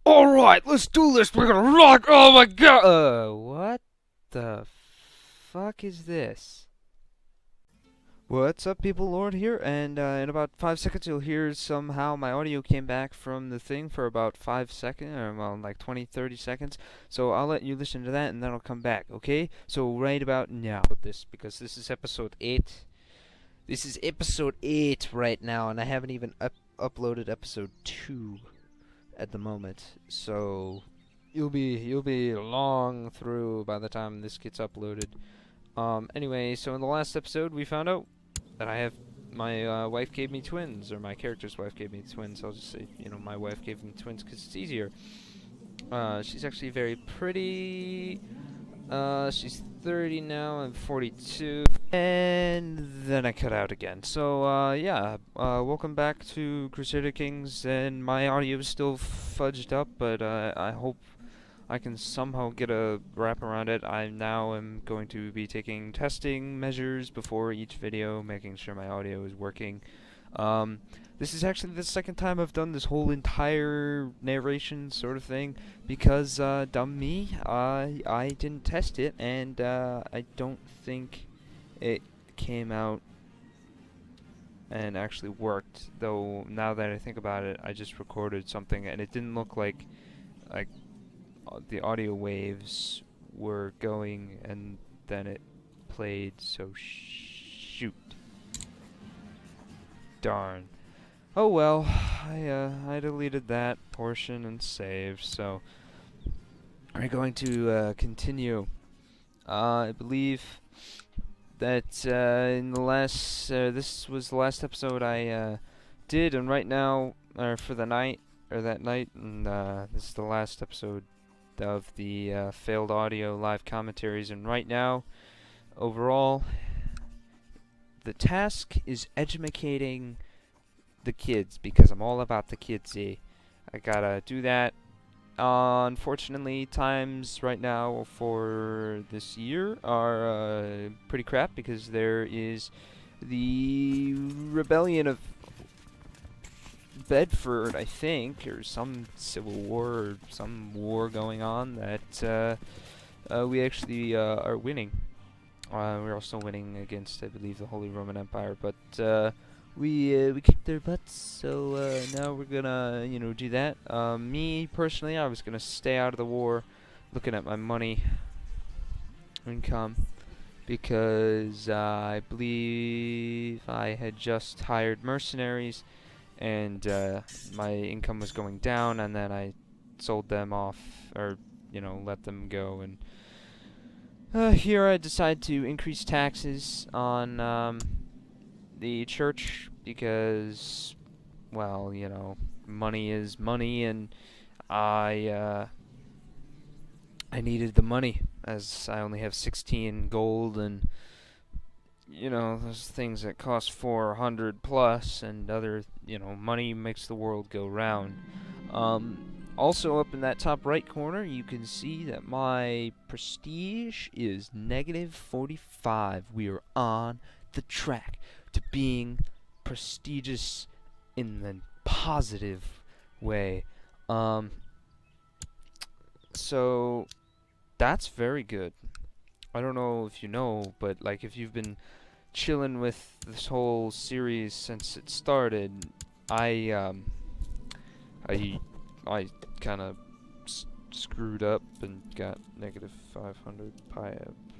Alright, let's do this. We're gonna rock. Oh my god. What the fuck is this? What's up, people? Lord here, and in about 5 seconds you'll hear somehow my audio came back from the thing for about 5 seconds, or well, like 20, 30 seconds. So I'll let you listen to that, and then I'll come back, okay? So right about now, because this is episode 8. This is episode 8 right now, and I haven't even uploaded episode 2 at the moment. So you'll be long through by the time this gets uploaded. Anyway, so in the last episode we found out that my wife gave me twins, or my character's wife gave me twins. I'll just say, my wife gave me twins because it's easier. She's actually very pretty. She's 30 now, I'm 42. And then I cut out again. So, yeah, welcome back to Crusader Kings, and my audio is still fudged up, but I hope I can somehow get a wrap around it. I now am going to be taking testing measures before each video, making sure my audio is working. This is actually the second time I've done this whole entire narration sort of thing, because, dumb me, I didn't test it, and, I don't think it came out and actually worked, though now that I think about it, I just recorded something, and it didn't look like the audio waves were going, and then it played, so shoot. Darn. Oh well, I deleted that portion and saved, so we're going to continue. I believe that in the last, this was the last episode I did, and right now, for the night, or that night, and this is the last episode of the failed audio live commentaries, and right now, overall, the task is educating the kids, because I'm all about the kidsy. I gotta do that. Unfortunately, times right now for this year are pretty crap, because there is the rebellion of Bedford, I think, or some civil war, or some war going on that we actually are winning. We're also winning against, I believe, the Holy Roman Empire, but we kicked their butts, so now we're gonna, do that. Me, personally, I was gonna stay out of the war, looking at my money income, because I believe I had just hired mercenaries, and my income was going down, and then I sold them off, or, let them go, and here I decided to increase taxes on the church, because, well, money is money, and I needed the money, as I only have 16 gold, and those things that cost 400 plus, and other, money makes the world go round. Also, up in that top right corner, you can see that my prestige is negative 45. We are on the track to being prestigious in the positive way. So that's very good. I don't know if you know, but if you've been chilling with this whole series since it started, I kind of screwed up and got negative 500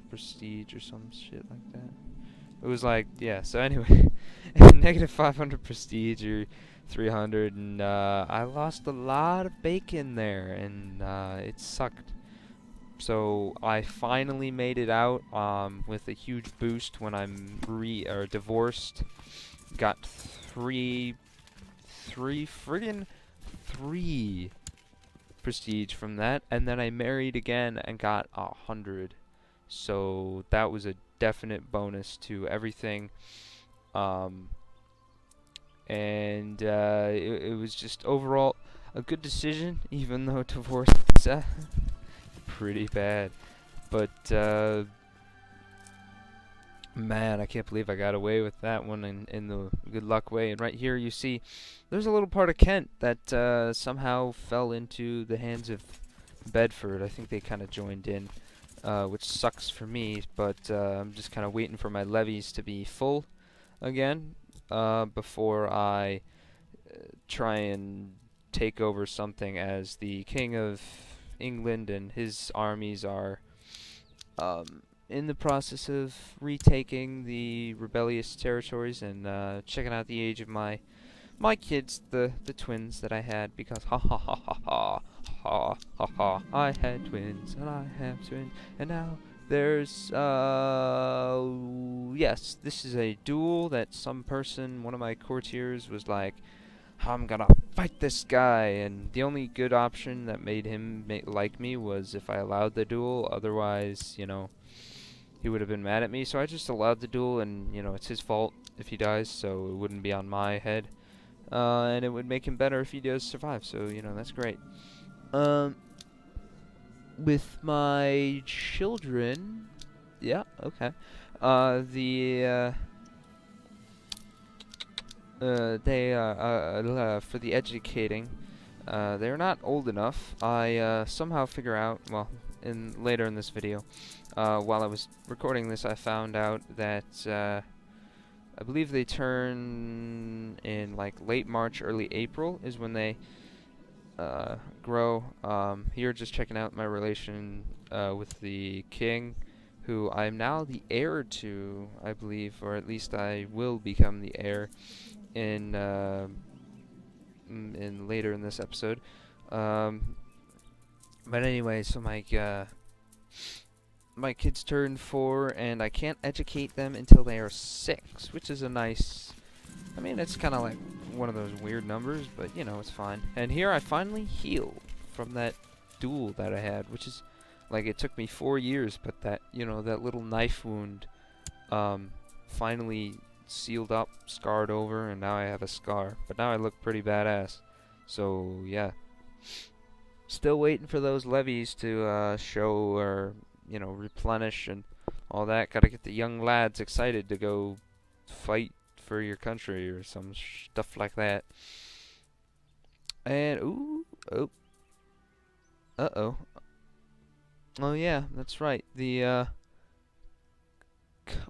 prestige or some shit like that. It was yeah, so anyway, negative 500 prestige, or 300, and I lost a lot of bacon there, and it sucked. So I finally made it out with a huge boost when I'm divorced. Got three prestige from that, and then I married again and got 100. So that was a definite bonus to everything. And it was just overall a good decision, even though divorce is pretty bad. But Man, I can't believe I got away with that one in the good luck way. And right here you see there's a little part of Kent that somehow fell into the hands of Bedford. I think they kind of joined in, which sucks for me, but I'm just kind of waiting for my levies to be full again before I try and take over something, as the King of England and his armies are in the process of retaking the rebellious territories and checking out the age of my kids, the twins that I had, because ha ha ha ha ha ha ha ha, I had twins and I have twins, and now there's yes, this is a duel that some person, one of my courtiers, was like, I'm gonna fight this guy, and the only good option that made him like me was if I allowed the duel. Otherwise, you know, he would have been mad at me. So I just allowed the duel, and you know, it's his fault if he dies, so it wouldn't be on my head. And it would make him better if he does survive. So you know, that's great. With my children, yeah, okay. The they for the educating, they're not old enough. I somehow figure out, well, later in this video, while I was recording this, I found out that I believe they turn in like late March, early April is when they grow. Here, just checking out my relation with the king, who I'm now the heir to, I believe, or at least I will become the heir in later in this episode. But anyway, so my kids turn 4, and I can't educate them until they are 6, which is a nice. I mean, it's kind of like one of those weird numbers, but you know, it's fine. And here I finally heal from that duel that I had, which is like, it took me 4 years, but that, you know, that little knife wound finally sealed up, scarred over, and now I have a scar. But now I look pretty badass. So yeah, still waiting for those levies to show, or you know, replenish and all that. Gotta get the young lads excited to go fight for your country or some stuff like that. And ooh, oh, uh-oh. Oh yeah, that's right. The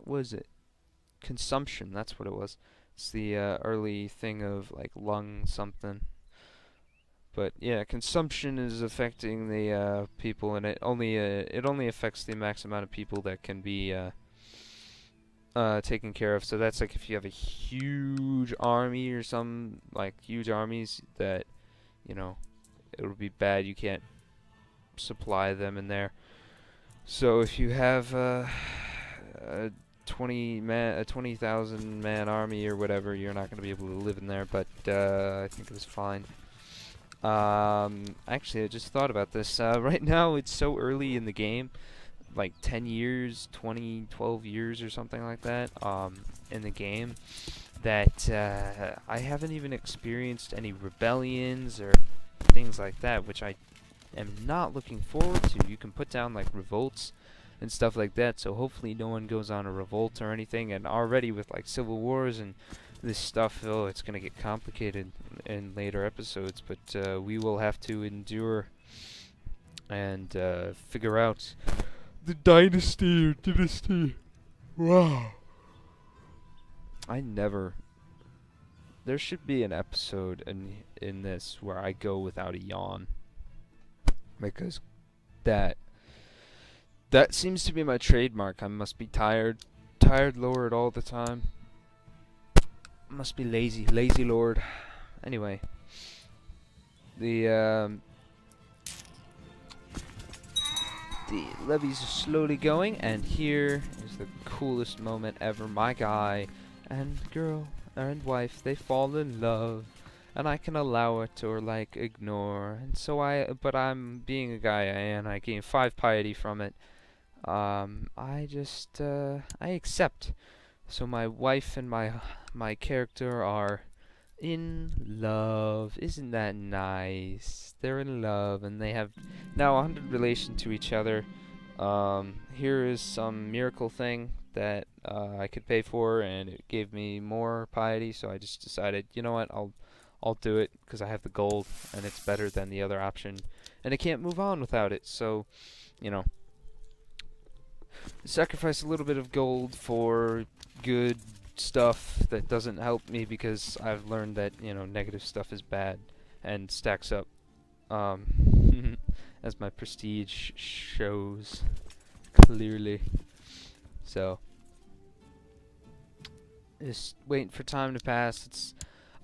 what is it? Consumption, that's what it was. It's the early thing of like lung something. But yeah, consumption is affecting the people, and it only affects the max amount of people that can be taken care of. So that's like if you have a huge army or some like huge armies that, you know, it would be bad. You can't supply them in there. So if you have a 20,000 man army or whatever, you're not going to be able to live in there. But I think it was fine. Actually, I just thought about this. Right now, it's so early in the game, like 10 years, 20, 12 years or something like that, in the game, that I haven't even experienced any rebellions or things like that, which I am not looking forward to. You can put down like revolts and stuff like that, so hopefully no one goes on a revolt or anything. And already with like civil wars and this stuff, oh, it's gonna get complicated in later episodes, but we will have to endure and figure out the dynasty or dynasty. Wow. There should be an episode in this where I go without a yawn, because that seems to be my trademark. I must be tired lord all the time. Must be lazy lord. Anyway, the levies are slowly going, and here is the coolest moment ever. My guy and girl and wife, they fall in love, and I can allow it or like ignore. And so but I'm being a guy, and I gain 5 piety from it. I just I accept. So my wife and my character are in love. Isn't that nice? They're in love, and they have now 100 relation to each other. Here is some miracle thing that I could pay for, and it gave me more piety. So I just decided, you know what, I'll do it because I have the gold, and it's better than the other option, and I can't move on without it. So, you know, sacrifice a little bit of gold for good stuff that doesn't help me, because I've learned that, you know, negative stuff is bad and stacks up. As my prestige shows clearly. So, just waiting for time to pass. It's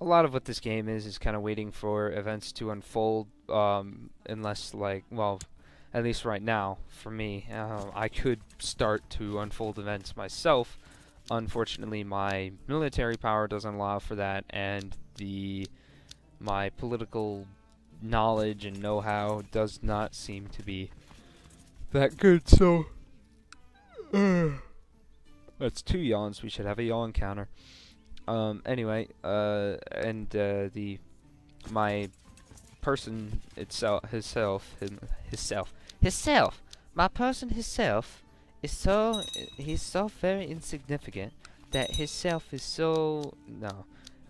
a lot of what this game is kind of waiting for events to unfold. Unless, like, well, at least right now, for me, I could start to unfold events myself. Unfortunately, my military power doesn't allow for that, and my political knowledge and know-how does not seem to be that good. So, that's 2 yawns. We should have a yawn counter. Anyway, my person itself, my person himself is so, he's so very insignificant that himself is so, no,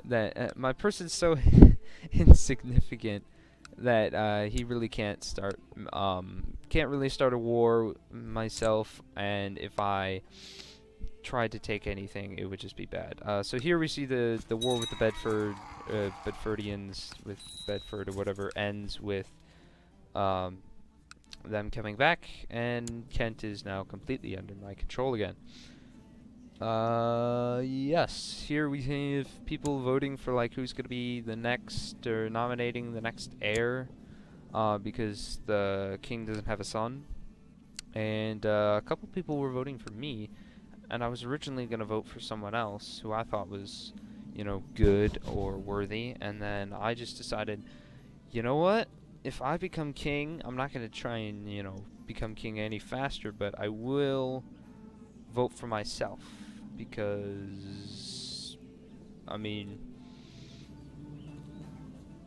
that my person's so insignificant that he really can't really start a war myself, and if I tried to take anything, it would just be bad. So here we see the war with the Bedfordians, with Bedford or whatever, ends with them coming back, and Kent is now completely under my control again. Yes, here we have people voting for, like, who's gonna be the next, or nominating the next heir, because the king doesn't have a son. And a couple people were voting for me, and I was originally gonna vote for someone else who I thought was, you know, good or worthy, and then I just decided, you know what? If I become king, I'm not gonna try and, you know, become king any faster, but I will vote for myself, because, I mean,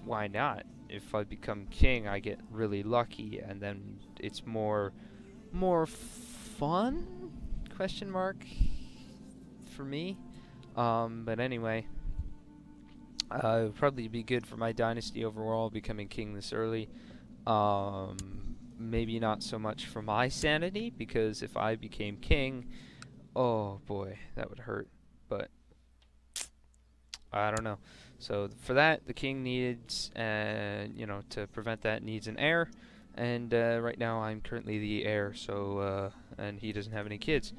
why not? If I become king, I get really lucky, and then it's more fun? Question mark for me. But anyway, it would probably be good for my dynasty overall, becoming king this early. Maybe not so much for my sanity, because if I became king, oh boy, that would hurt. But I don't know. So for that, the king needs, you know, to prevent that, needs an heir. And right now, I'm currently the heir. So and he doesn't have any kids.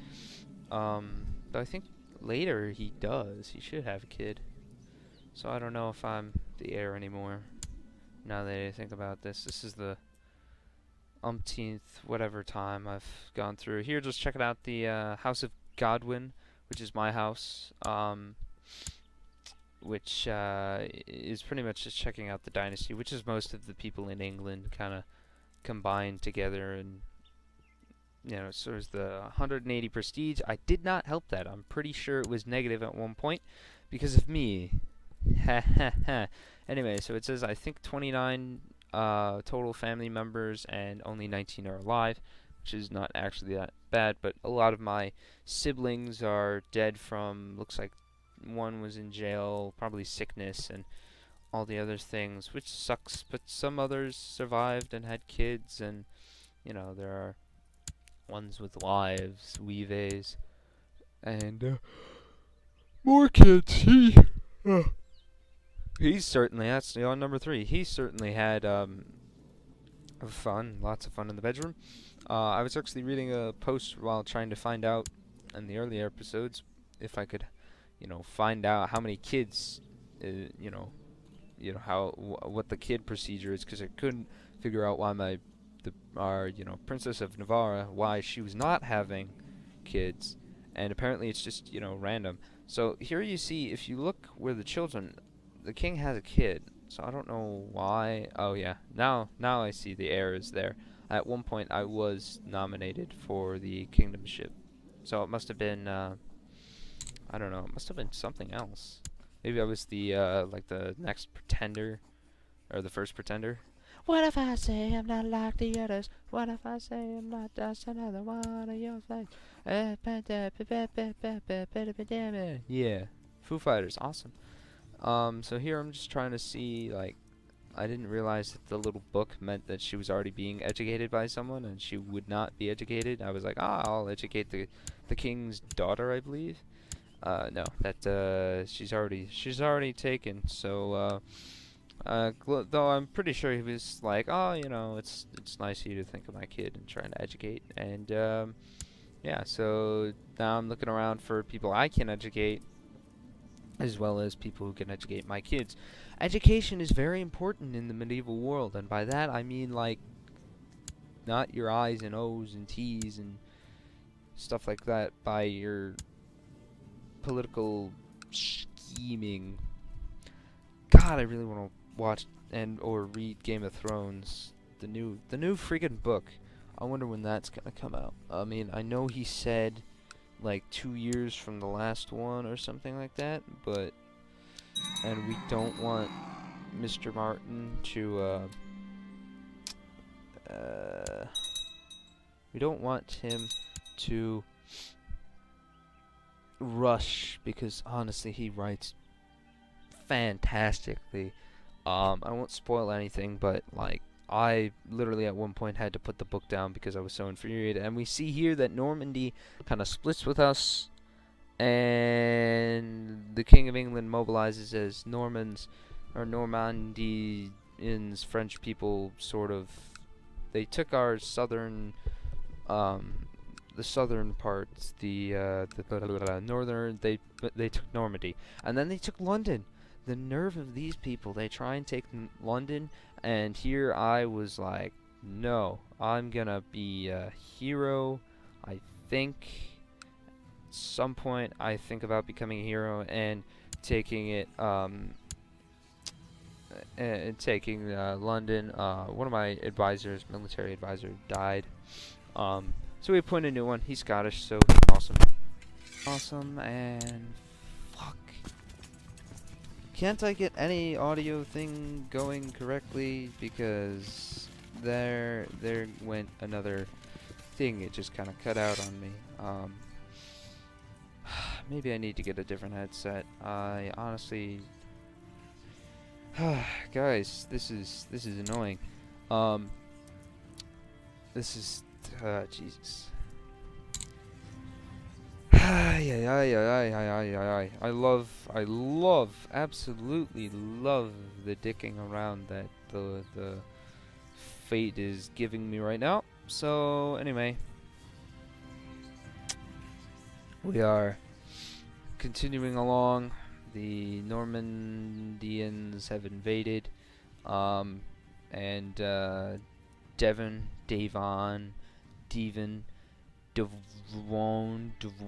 But I think later he does. He should have a kid. So I don't know if I'm the heir anymore. Now that I think about this, this is the umpteenth whatever time I've gone through. Here, just check it out, the House of Godwin, which is my house, which is pretty much just checking out the dynasty, which is most of the people in England kind of combined together, and, you know, so there's the 180 prestige. I did not help that. I'm pretty sure it was negative at one point because of me. Ha ha ha. Anyway, so it says, I think 29 total family members, and only 19 are alive, which is not actually that bad, but a lot of my siblings are dead from, looks like one was in jail, probably sickness, and all the other things, which sucks, but some others survived and had kids, and, you know, there are ones with wives, weaves, and more kids. He's certainly, that's on number 3. He certainly had fun, lots of fun in the bedroom. I was actually reading a post while trying to find out in the earlier episodes if I could, you know, find out how many kids, you know how what the kid procedure is, because I couldn't figure out why our you know, Princess of Navarre, why she was not having kids, and apparently it's just, you know, random. So here you see, if you look where the king has a kid, so I don't know why. Oh yeah, now I see the heir is there. At one point I was nominated for the kingdomship, so it must have been I don't know, it must have been something else. Maybe I was the like the next pretender, or the first pretender. What if I say I'm not like the others? What if I say I'm not just another one of your face? Yeah, Foo Fighters, awesome. So here I'm just trying to see, like, I didn't realize that the little book meant that she was already being educated by someone, and she would not be educated. I was like, I'll educate the king's daughter, I believe. No, that she's already taken. So though I'm pretty sure he was like, oh, it's nice of you to think of my kid and trying to educate. And yeah, so now I'm looking around for people I can educate, as well as people who can educate my kids. Education is very important in the medieval world, and by that I mean, like, not your I's and O's and T's and stuff like that by your political scheming. God, I really want to watch and or read Game of Thrones, the new freaking book. I wonder when that's gonna come out. I mean, I know he said like 2 years from the last one or something like that, but and we don't want Mr. Martin to we don't want him to rush, because honestly he writes fantastically. I won't spoil anything, but like, I literally at one point had to put the book down because I was so infuriated. And we see here that Normandy kind of splits with us, and the King of England mobilizes as Normans, or Normandians, French people, sort of. They took our southern, the southern parts, the northern. They took Normandy, and then they took London. The nerve of these people! They try and take London, and here I was like, no, I'm gonna be a hero. I think at some point I think about becoming a hero and taking it, taking London. One of my advisors, military advisor, died. So we appointed a new one. He's Scottish, so he's awesome. Awesome, and fuck. Can't I get any audio thing going correctly? Because there went another thing. It just kind of cut out on me. Maybe I need to get a different headset. I honestly, guys, this is annoying. This is Jesus. I absolutely love the dicking around that the fate is giving me right now. So anyway, we are continuing along. The Normandians have invaded, and Devon,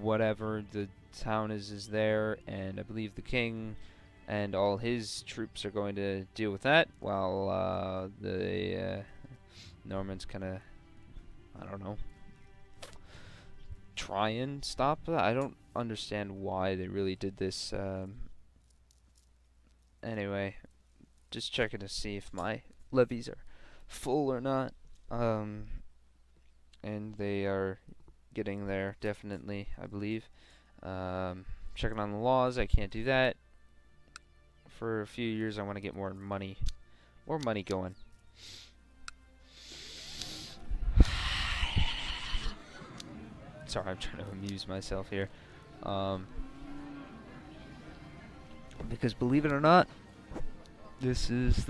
whatever the town is there, and I believe the king and all his troops are going to deal with that, while the Normans kind of, I don't know, try and stop that. I don't understand why they really did this. Anyway, just checking to see if my levies are full or not. And they are getting there, definitely, I believe. Checking on the laws, I can't do that. For a few years, I want to get more money going. Sorry, I'm trying to amuse myself here. Because believe it or not, this is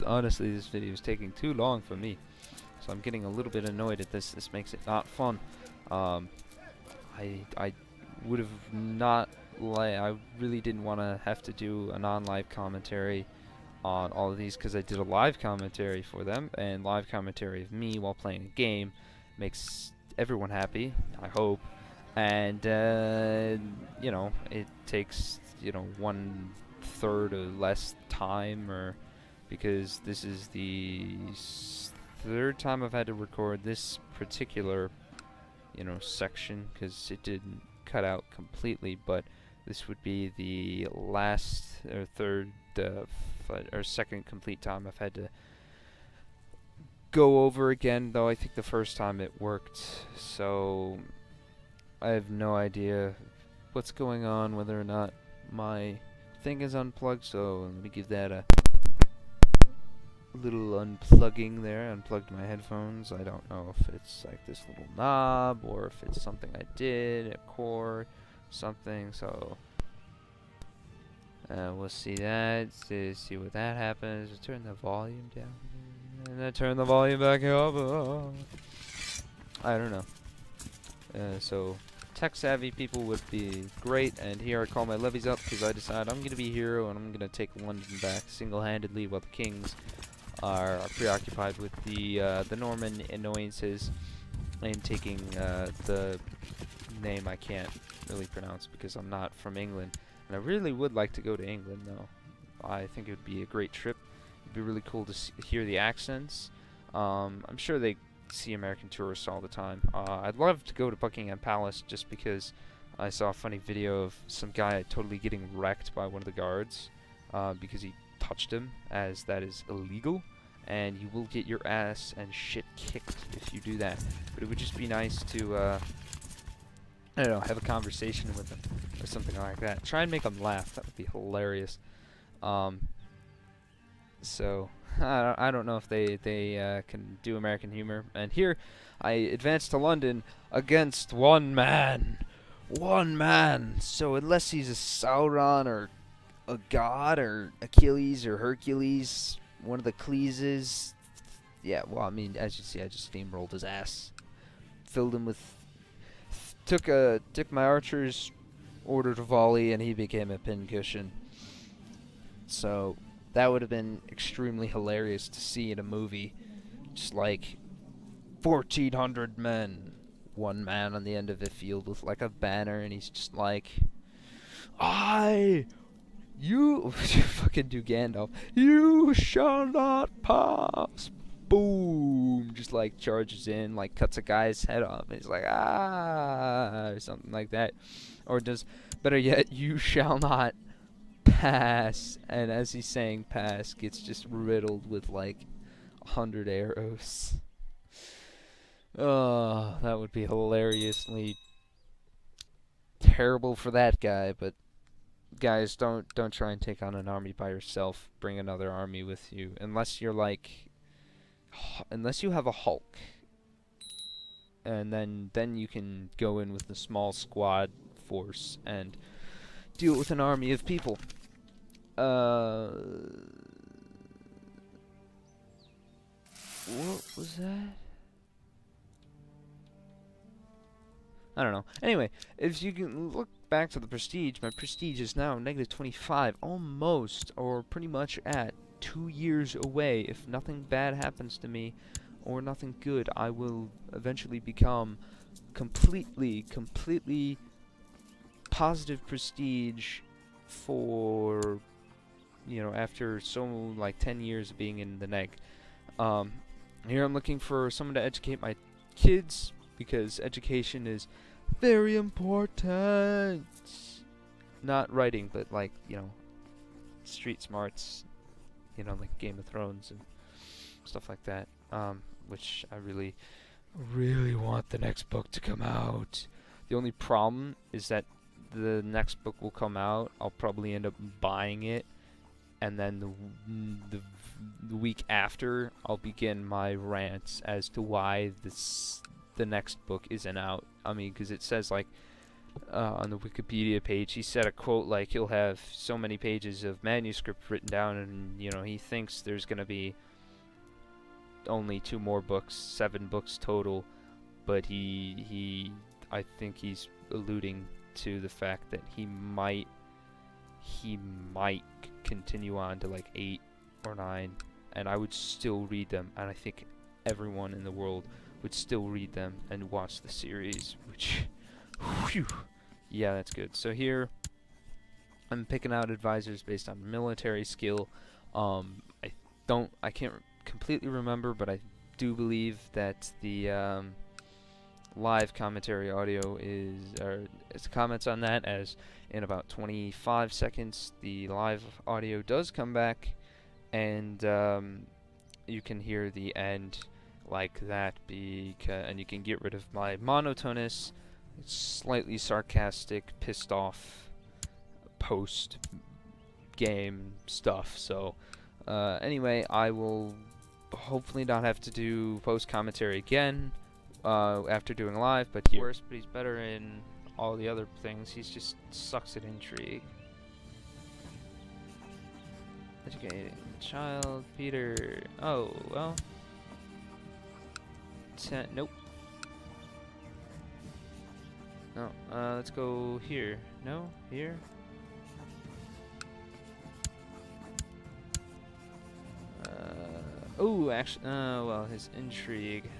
honestly, this video is taking too long for me. So I'm getting a little bit annoyed at this. This makes it not fun. I would have not I really didn't want to have to do a non-live commentary on all of these, because I did a live commentary for them, and live commentary of me while playing a game makes everyone happy, I hope. And you know, it takes, you know, 1/3 or less time, or because this is the third time I've had to record this particular, you know, section, because it didn't cut out completely, but this would be the last or third or second complete time I've had to go over again, though I think the first time it worked, so I have no idea what's going on, whether or not my thing is unplugged, so let me give that a little unplugging there. Unplugged my headphones. I don't know if it's like this little knob or if it's something I did, a cord, something, so we'll see that, see what that happens. Turn the volume down, and then turn the volume back up. I don't know. So tech-savvy people would be great, and here I call my levies up because I decide I'm going to be a hero and I'm going to take London back single-handedly while the kings are preoccupied with the Norman annoyances and taking the name I can't really pronounce because I'm not from England. And I really would like to go to England, though. I think it would be a great trip. It'd be really cool to hear the accents. I'm sure they see American tourists all the time. I'd love to go to Buckingham Palace just because I saw a funny video of some guy totally getting wrecked by one of the guards because he touched him, as that is illegal, and you will get your ass and shit kicked if you do that. But it would just be nice to, I don't know, have a conversation with them or something like that. Try and make them laugh. That would be hilarious. So I don't know if they can do American humor. And here I advance to London against one man. One man. So unless he's a Sauron or a god or Achilles or Hercules, one of the Cleeses. Yeah, well, I mean, as you see, I just steamrolled his ass. Filled him with... Took my archer's order to volley, and he became a pincushion. So that would have been extremely hilarious to see in a movie. Just like 1,400 men. One man on the end of the field with like a banner, and he's just like, you fucking do Gandalf. You shall not pass. Boom! Just like charges in, like cuts a guy's head off. And he's like, or something like that. Or does, better yet, you shall not pass. And as he's saying pass, gets just riddled with like 100 arrows. Oh, that would be hilariously terrible for that guy, but guys, don't try and take on an army by yourself. Bring another army with you, unless you're like, unless you have a Hulk, and then you can go in with a small squad force and deal with an army of people. What was that? I don't know. Anyway, if you can look back to the prestige, my prestige is now -25, almost, or pretty much at 2 years away. If nothing bad happens to me, or nothing good, I will eventually become completely positive prestige for, you know, after like 10 years of being in the neg. Here I'm looking for someone to educate my kids, because education is very important. Not writing, but like, you know, street smarts, you know, like Game of Thrones and stuff like that. Which I really want the next book to come out. The only problem is that the next book will come out, I'll probably end up buying it, and then the week after, I'll begin my rants as to why the next book isn't out. I mean, because it says, like, on the Wikipedia page, he said a quote like he'll have so many pages of manuscript written down, and, you know, he thinks there's going to be only 2 more books, 7 books total, but I think he's alluding to the fact that he might continue on to like 8 or 9, and I would still read them, and I think everyone in the world would still read them and watch the series, which, whew, yeah, that's good. So here, I'm picking out advisors based on military skill. I can't completely remember, but I do believe that the live commentary audio is comments on that, as in about 25 seconds the live audio does come back, and you can hear the end like that, and you can get rid of my monotonous, slightly sarcastic, pissed off post-game stuff. So anyway, I will hopefully not have to do post-commentary again after doing live, but he's worse, but he's better in all the other things. He's just sucks at intrigue. Educating child, Peter. Oh, well. Nope. No, let's go here. No, here. Oh, actually, well, his intrigue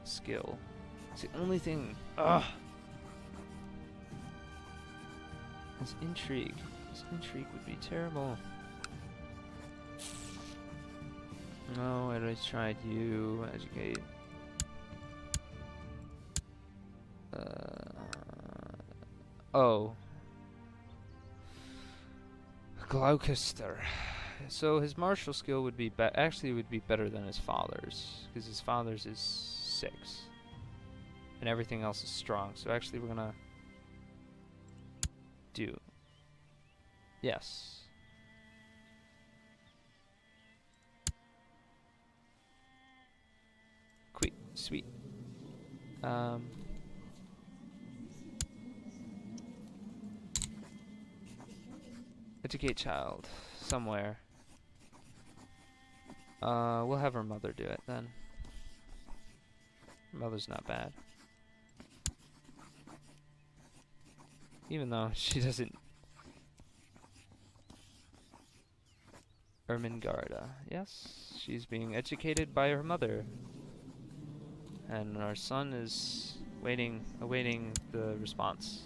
skill. It's the only thing. Ugh. His intrigue. His intrigue would be terrible. No, I tried you. Educate. Oh. Gloucester. So his martial skill would be actually would be better than his father's, because his father's is 6, and everything else is strong. So actually, we're gonna do yes. Sweet. Educate child somewhere. We'll have her mother do it then. Her mother's not bad. Even though she doesn't. Ermengarda. Yes, she's being educated by her mother. And our son is awaiting the response.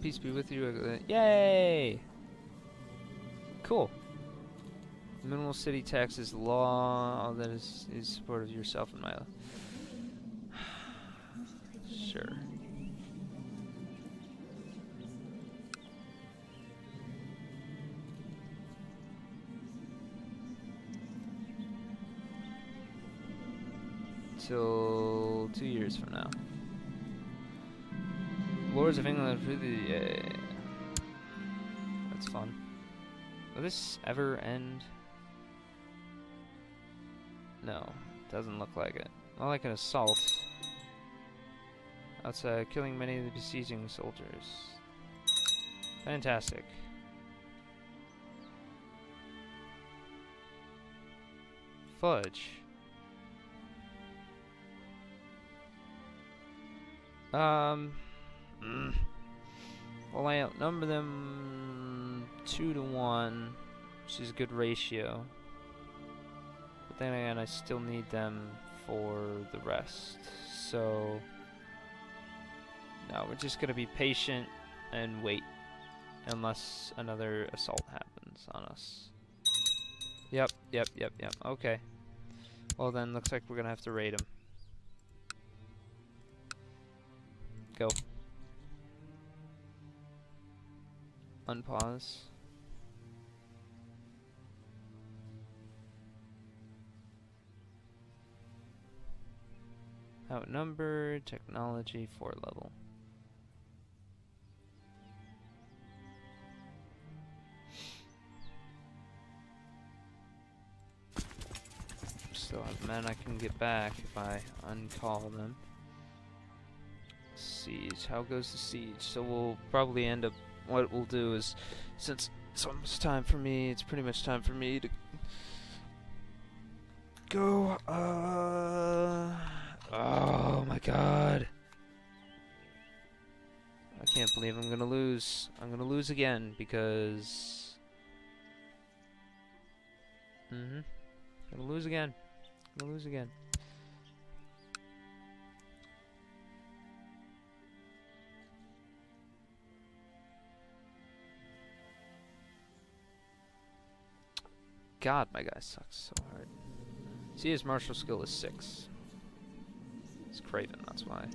Peace be with you. Yay! Cool. Minimal city taxes law that is support of yourself and my life. Sure. Till 2 years from now. Lords of England, yeah. That's fun. Will this ever end? No, doesn't look like it. Not like an assault. Outside, killing many of the besieging soldiers. Fantastic. Fudge. Well, I outnumber them 2 to 1, which is a good ratio. But then again, I still need them for the rest. So, no, we're just gonna be patient and wait, unless another assault happens on us. Yep. Okay. Well then, looks like we're gonna have to raid him. Go. Unpause. Outnumbered, technology 4 level. Still have men I can get back if I uncall them. Siege. How goes the siege? So we'll probably end up. What we'll do is, since it's almost time for me, it's pretty much time for me to go. Oh my god. I can't believe I'm gonna lose. I'm gonna lose again because. Gonna lose again. Gonna lose again. God, my guy sucks so hard. See, his martial skill is 6. He's Craven, that's why.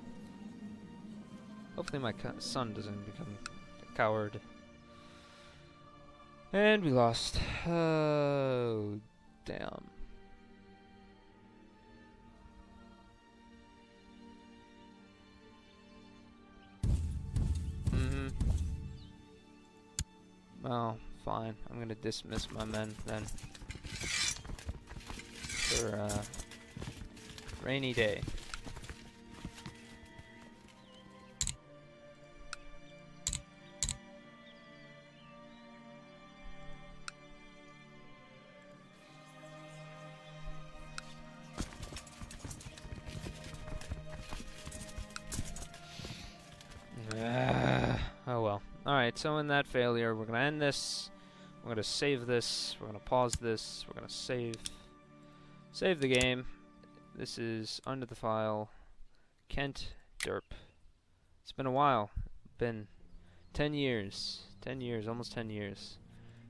Hopefully my son doesn't become a coward. And we lost. Oh, damn. Well, fine. I'm gonna dismiss my men then. For rainy day. Oh well. Alright, so in that failure, we're gonna end this. We're gonna save this. We're gonna pause this. We're gonna save the game. This is under the file. Kent Derp. It's been a while. Been 10 years. 10 years, almost 10 years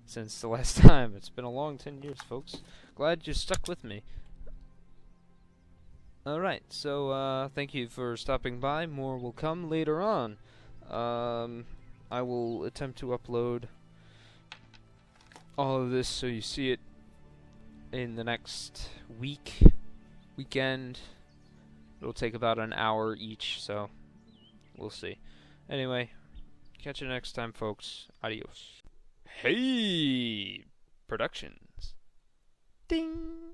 since the last time. It's been a long 10 years, folks. Glad you stuck with me. Alright, so thank you for stopping by. More will come later on. I will attempt to upload all of this so you see it in the next weekend. It'll take about an hour each, so we'll see. Anyway, catch you next time, folks. Adios. Hey! Productions. Ding!